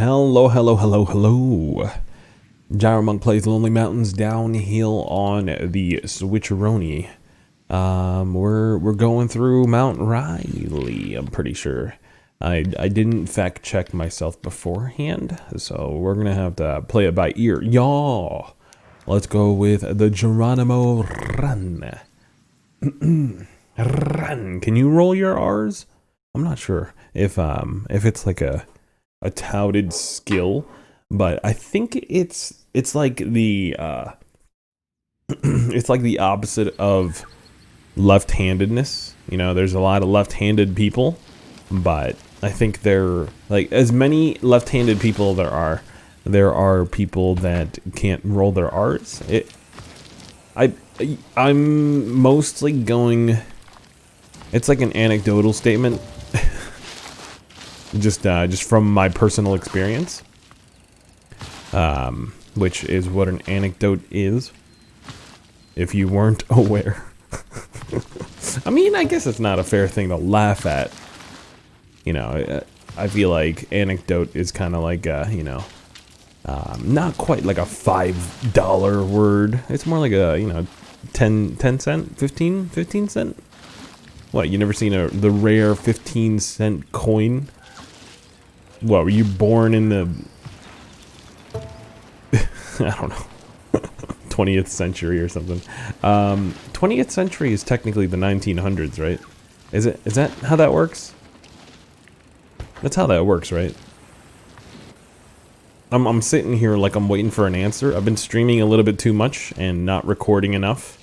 Hello, hello, hello, hello. Geronimo plays Lonely Mountains downhill on the Switcheroni. We're going through Mount Riley, I'm pretty sure. I didn't fact check myself beforehand, so we're gonna have to play it by ear. Yaw! Let's go with the Geronimo run. Run. Can you roll your R's? I'm not sure if it's like a touted skill, but I think it's like the it's like the opposite of left-handedness. You know, there's a lot of left-handed people, but I think there, like, as many left-handed people there are people that can't roll their R's. I'm mostly going, it's like an anecdotal statement. just from my personal experience, which is what an anecdote is, if you weren't aware. I mean, I guess it's not a fair thing to laugh at. You know, I feel like anecdote is kind of like a, you know, not quite like a $5 word. It's more like a, you know, 10 cent, 15 cent. What, you never seen the rare 15-cent coin? What, were you born in the I don't know, 20th century or something? 20th century is technically the 1900s, right? Is that how that works? That's how that works, right? I'm sitting here like I'm waiting for an answer. I've been streaming a little bit too much and not recording enough.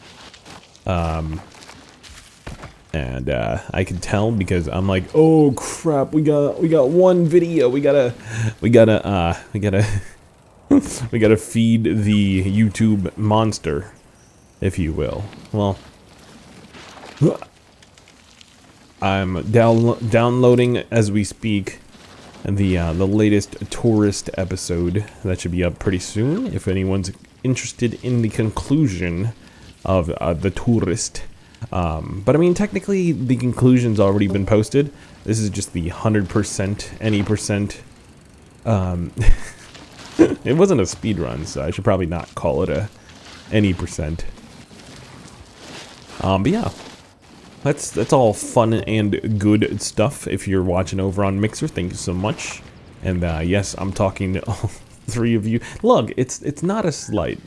And I can tell because I'm like, oh crap, we got one video. We gotta we gotta feed the YouTube monster, if you will. Well, I'm downloading as we speak the latest tourist episode that should be up pretty soon. If anyone's interested in the conclusion of the tourist. But I mean, technically the conclusion's already been posted. This is just the 100%, any percent. It wasn't a speed run, so I should probably not call it a any percent. But yeah, that's all fun and good stuff. If you're watching over on Mixer, thank you so much. And yes, I'm talking to all three of you. Look, it's not a slight.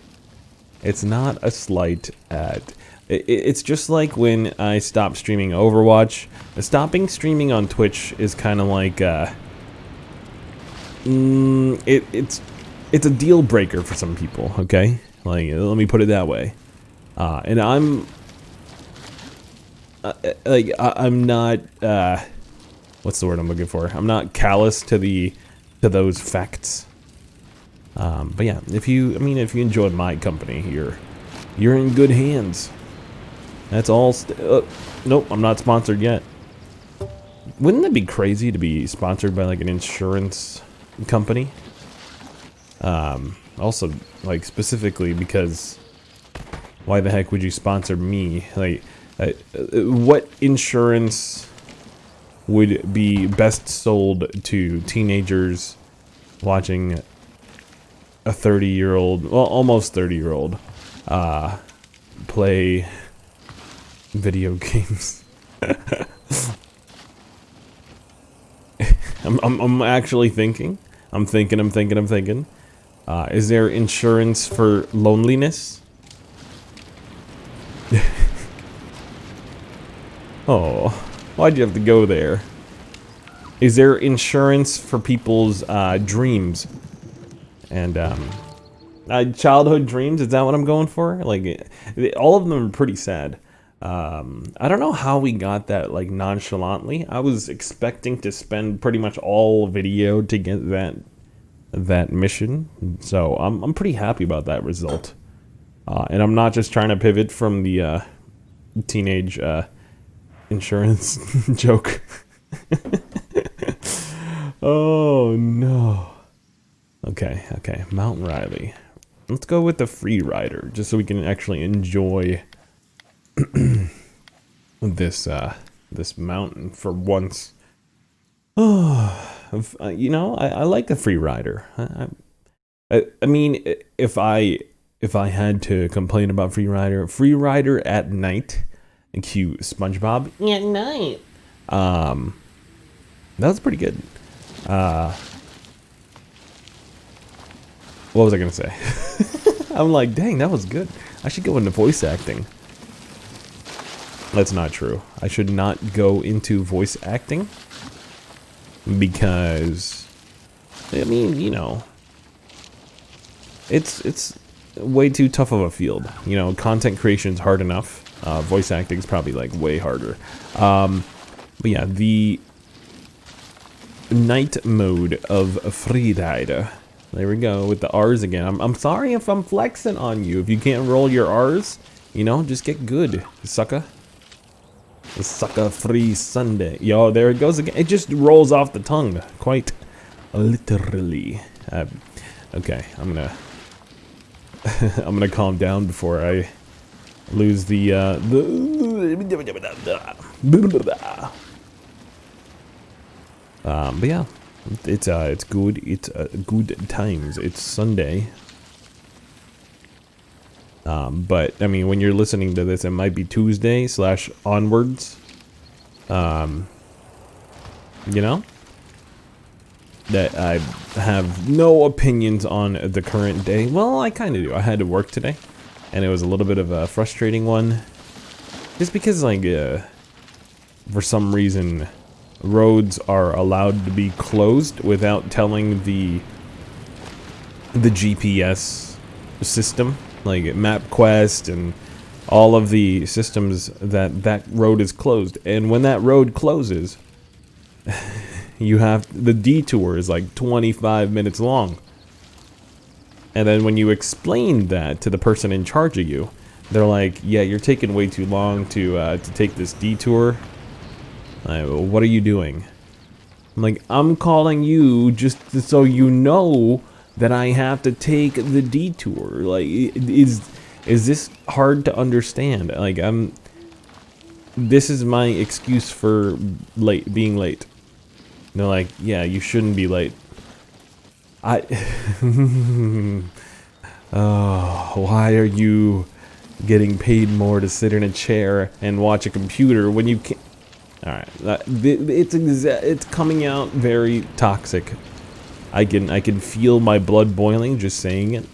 It's not a slight at. It's just like when I stopped streaming Overwatch. Stopping streaming on Twitch is kind of like it's a deal breaker for some people. Okay, like, let me put it that way. And I'm like, I'm not what's the word I'm looking for? I'm not callous to those facts. But yeah, if you enjoy my company, you're in good hands. That's all. Nope, I'm not sponsored yet. Wouldn't that be crazy to be sponsored by like an insurance company? Also, like, specifically because why the heck would you sponsor me? Like, what insurance would be best sold to teenagers watching a 30-year-old, well, almost 30-year-old, play video games? I'm actually thinking. I'm thinking. Is there insurance for loneliness? Oh, why'd you have to go there? Is there insurance for people's dreams? And childhood dreams, is that what I'm going for? Like, all of them are pretty sad. I don't know how we got that, like, nonchalantly. I was expecting to spend pretty much all video to get that mission, so I'm pretty happy about that result. And I'm not just trying to pivot from the teenage insurance joke. Oh no. Okay, Mount Riley. Let's go with the free rider, just so we can actually enjoy this mountain for once. Oh, You know, I like a free rider. I mean, if I had to complain about free rider at night, and cue SpongeBob at night. That was pretty good. What was I gonna say? I'm like, dang, that was good. I should go into voice acting. That's not true. I should not go into voice acting because, I mean, you know, it's way too tough of a field. You know, content creation's hard enough. Voice acting's probably like way harder. But yeah, the night mode of Freerider. There we go with the R's again. I'm sorry if I'm flexing on you. If you can't roll your R's, you know, just get good, sucker. The sucker free Sunday. Yo, there it goes again. It just rolls off the tongue, quite literally. Okay, I'm gonna calm down before I lose the but yeah, it's good. It's good times. It's Sunday. But I mean, when you're listening to this, it might be Tuesday / onwards. You know, that I have no opinions on the current day. Well, I kind of do. I had to work today, and it was a little bit of a frustrating one, just because like for some reason roads are allowed to be closed without telling the GPS system, like MapQuest and all of the systems, that road is closed. And when that road closes, you have the detour is like 25 minutes long. And then when you explain that to the person in charge of you, they're like, yeah, you're taking way too long to take this detour. What are you doing? I'm like, I'm calling you just so you know that I have to take the detour. Like, is this hard to understand? Like, this is my excuse for being late. And they're like, yeah, you shouldn't be late. Oh, why are you getting paid more to sit in a chair and watch a computer when you can't? All right, it's coming out very toxic. I can feel my blood boiling just saying it,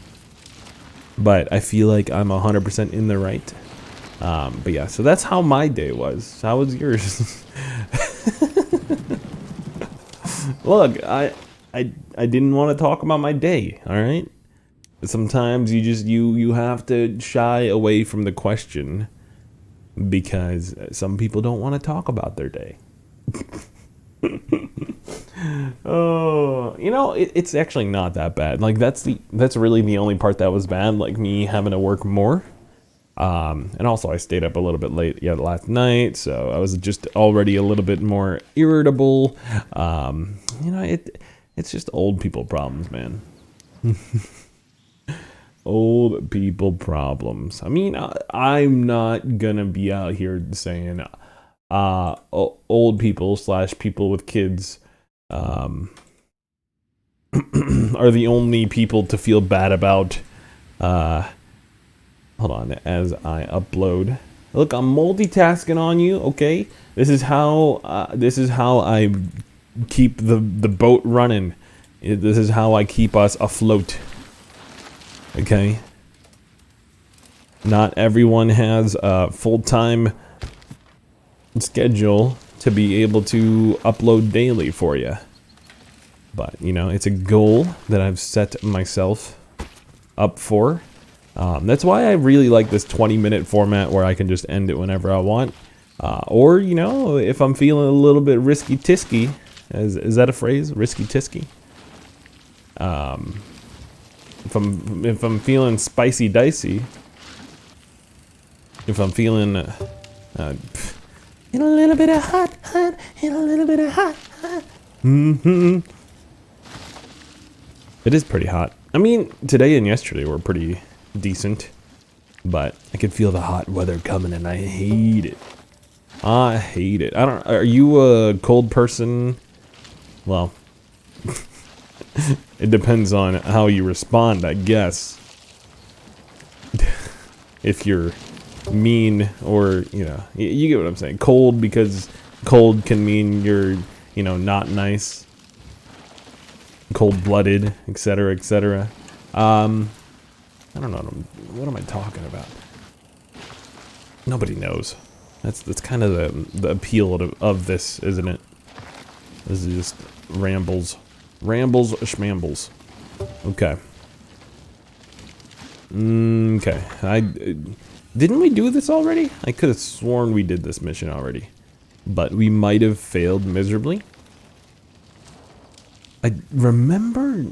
but I feel like I'm 100% in the right. But yeah, so that's how my day was. How was yours? Look, I didn't want to talk about my day. All right. Sometimes you have to shy away from the question, because some people don't want to talk about their day. Oh, you know, it's actually not that bad. Like, that's really the only part that was bad, like me having to work more. And also I stayed up a little bit late last night, so I was just already a little bit more irritable. You know, it's just old people problems, man. Old people problems. I mean, I'm not gonna be out here saying old people / people with kids are the only people to feel bad about. Hold on, as I upload. Look, I'm multitasking on you, okay? This is how I keep the boat running. This is how I keep us afloat. Okay. Not everyone has a full-time schedule to be able to upload daily for you. But, you know, it's a goal that I've set myself up for. That's why I really like this 20-minute format where I can just end it whenever I want. Or, you know, if I'm feeling a little bit risky-tisky, is that a phrase? Risky-tisky? If I'm feeling spicy dicey, if I'm feeling in a little bit of hot, in a little bit of hot. It is pretty hot. I mean, today and yesterday were pretty decent, but I can feel the hot weather coming, and I hate it. I hate it. Are you a cold person? Well, It depends on how you respond, I guess. If you're mean or, you know, you get what I'm saying. Cold, because cold can mean you're, you know, not nice. Cold-blooded, etc., etc. I don't know. What am I talking about? Nobody knows. That's kind of the appeal of this, isn't it? This is just rambles. Rambles, schmambles. Okay. Okay. Didn't we do this already? I could have sworn we did this mission already. But we might have failed miserably. I remember...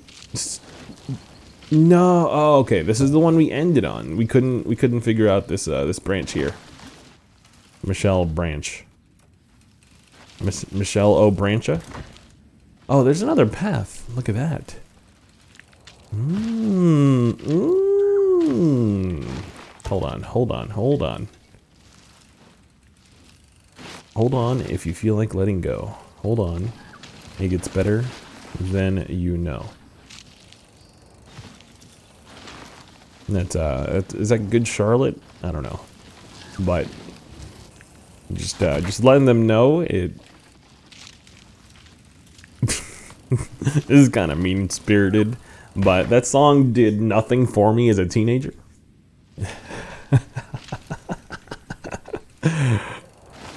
No, oh, okay. This is the one we ended on. We couldn't figure out this this branch here. Michelle branch. Michelle O brancha. Oh, there's another path. Look at that. Hold on. Hold on if you feel like letting go. Hold on. It gets better than you know. That's is that good, Charlotte? I don't know, but just letting them know it. This is kind of mean-spirited, but that song did nothing for me as a teenager.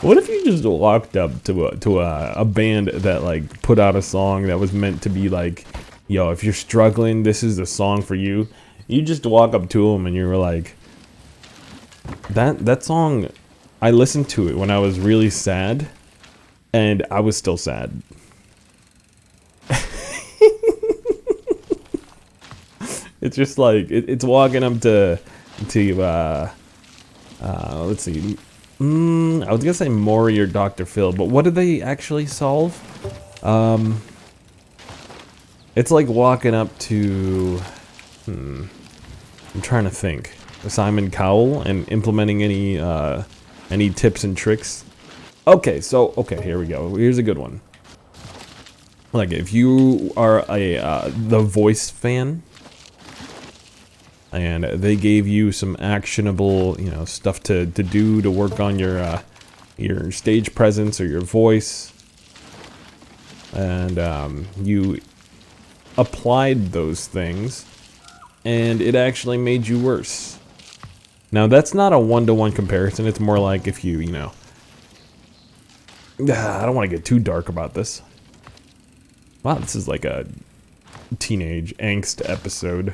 What if you just walked up to a band that like put out a song that was meant to be like, yo, if you're struggling, this is the song for you. You just walk up to them and you were like, that song, I listened to it when I was really sad, and I was still sad. It's just like it's walking up to let's see. I was gonna say Maury or Dr. Phil, but what did they actually solve? It's like walking up to I'm trying to think. Simon Cowell and implementing any tips and tricks. Okay, here we go. Here's a good one. Like if you are a The Voice fan, and they gave you some actionable, you know, stuff to do to work on your stage presence or your voice, and you applied those things, and it actually made you worse. Now that's not a one-to-one comparison. It's more like if you know. I don't want to get too dark about this. Wow, this is like a teenage angst episode.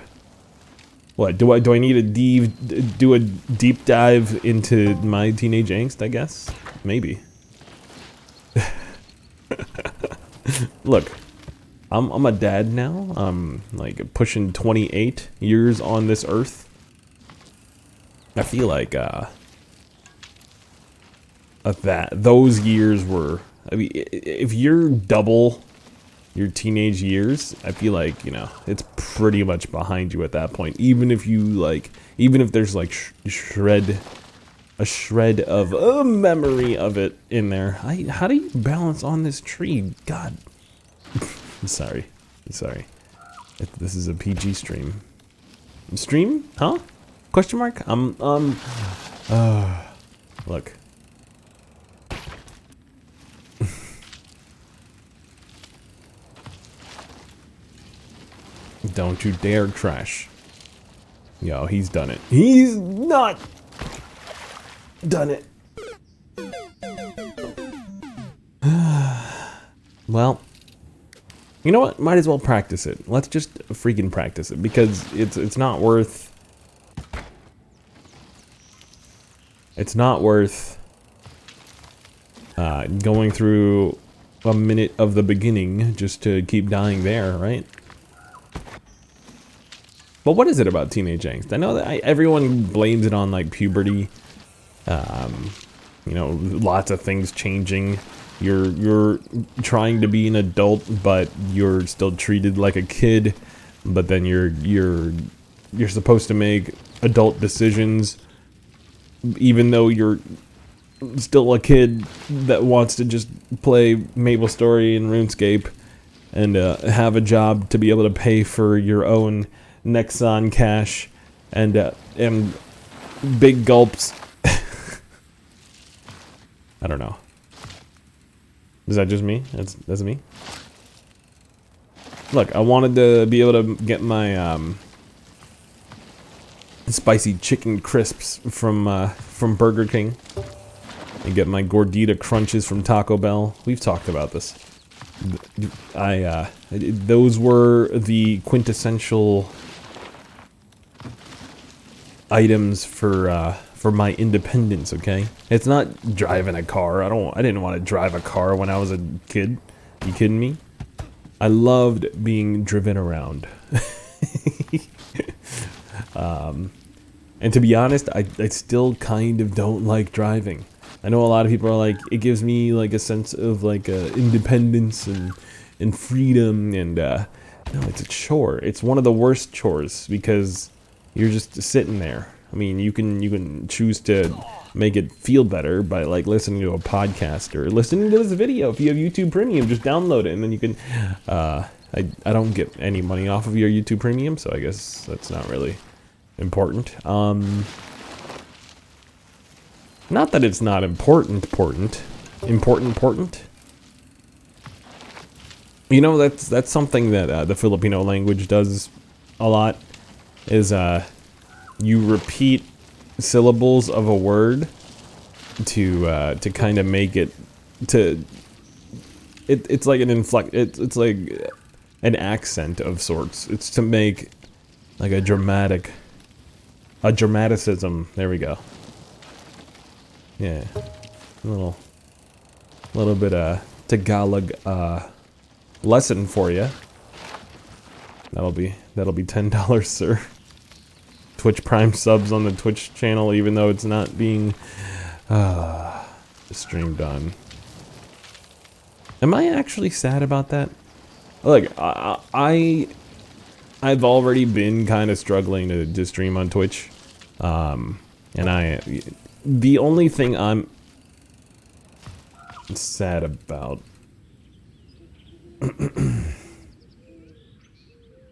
What do I need to do a deep dive into my teenage angst? I guess maybe. Look, I'm a dad now. I'm like pushing 28 years on this earth. I feel like those years were. I mean, if you're double your teenage years, I feel like, you know, it's pretty much behind you at that point. Even if there's like a shred of a memory of it in there. How do you balance on this tree? God. I'm sorry. This is a PG stream. Stream? Huh? Question mark? Look. Don't you dare crash. Yo, he's done it. He's not done it. Well, you know what? Might as well practice it. Let's just freaking practice it, because it's not worth. It's not worth going through a minute of the beginning just to keep dying there, right? But what is it about teenage angst? I know that everyone blames it on like puberty. You know, lots of things changing. You're trying to be an adult, but you're still treated like a kid. But then you're supposed to make adult decisions, even though you're still a kid that wants to just play MapleStory and RuneScape. and have a job to be able to pay for your own Nexon cash and big gulps. I don't know. Is that just me? That's me? Look, I wanted to be able to get my spicy chicken crisps from Burger King and get my gordita crunches from Taco Bell. We've talked about this. Those were the quintessential items for my independence, okay? It's not driving a car. I didn't want to drive a car when I was a kid. You kidding me? I loved being driven around. And to be honest, I still kind of don't like driving. I know a lot of people are like, it gives me like a sense of like independence and freedom, and no, it's a chore. It's one of the worst chores because you're just sitting there. I mean, you can choose to make it feel better by like listening to a podcast or listening to this video. If you have YouTube Premium, just download it and then you can. I don't get any money off of your YouTube Premium, so I guess that's not really important. Not that it's not important. You know, that's something that the Filipino language does a lot. Is you repeat syllables of a word to kind of make it to. It's like an it's like an accent of sorts. It's to make like a dramaticism. There we go. Yeah, a little bit Tagalog lesson for you. That'll be $10, sir. Twitch Prime subs on the Twitch channel, even though it's not being streamed on. Am I actually sad about that? Look, I've already been kind of struggling to stream on Twitch, and the only thing I'm sad about,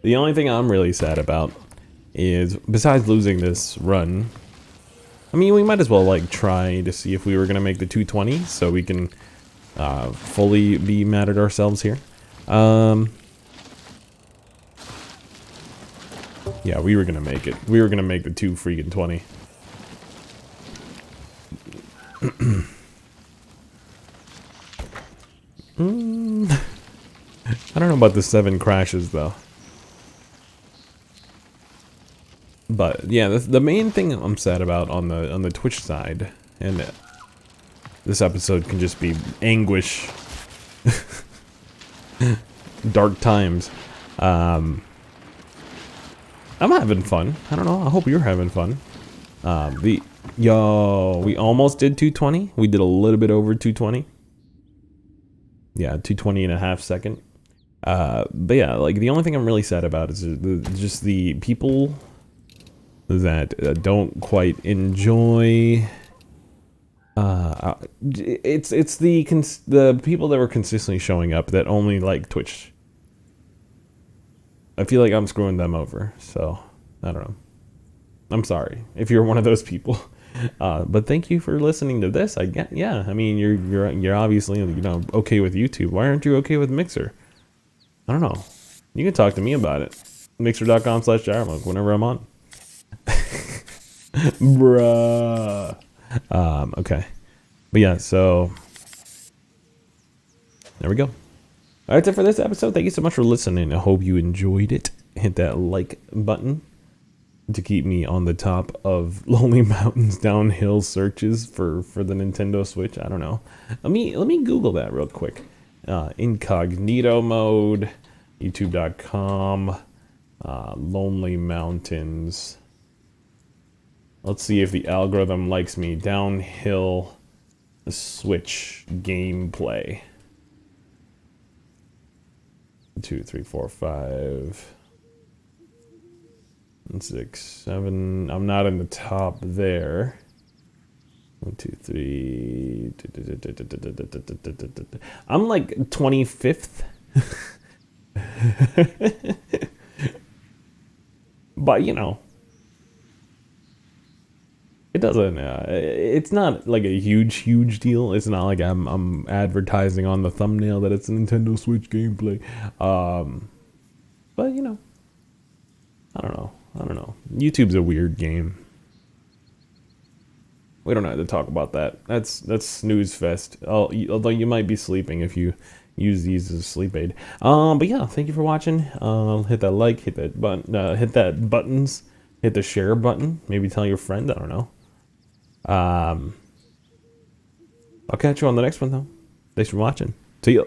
the only thing I'm really sad about is, besides losing this run, I mean, we might as well like try to see if we were gonna make the 220, so we can fully be mad at ourselves here. Yeah, we were gonna make it. We were gonna make the 220. I don't know about the 7 crashes though. But yeah, the main thing I'm sad about on the Twitch side, and this episode can just be anguish, dark times. I'm having fun. I don't know. I hope you're having fun. We almost did 220. We did a little bit over 220. Yeah, 220 and a half second. But yeah, like the only thing I'm really sad about is just the people that don't quite enjoy. It's the people that were consistently showing up that only like Twitch. I feel like I'm screwing them over, so I don't know. I'm sorry if you're one of those people, but thank you for listening to this. Yeah. I mean, you're obviously okay with YouTube. Why aren't you okay with Mixer? I don't know. You can talk to me about it. Mixer.com/Geronimo whenever I'm on. Bruh. Okay. But yeah, so there we go. That's it for this episode. Thank you so much for listening. I hope you enjoyed it. Hit that like button to keep me on the top of Lonely Mountains downhill searches for the Nintendo Switch. I don't know. Let me Google that real quick. Incognito mode, youtube.com, Lonely Mountains. Let's see if the algorithm likes me. Downhill Switch gameplay. 2, 3, 4, 5, 6, 7. I'm not in the top there. 1, 2, 3. I'm like 25th. But you know, it doesn't. It's not like a huge deal. It's not like I'm advertising on the thumbnail that it's a Nintendo Switch gameplay. But you know, I don't know. I don't know. YouTube's a weird game. We don't have to talk about that. That's snooze fest. Although you might be sleeping if you use these as a sleep aid. But yeah, thank you for watching. Hit that like, hit that button, hit that buttons, hit the share button. Maybe tell your friend. I don't know. I'll catch you on the next one though. Thanks for watching. See ya.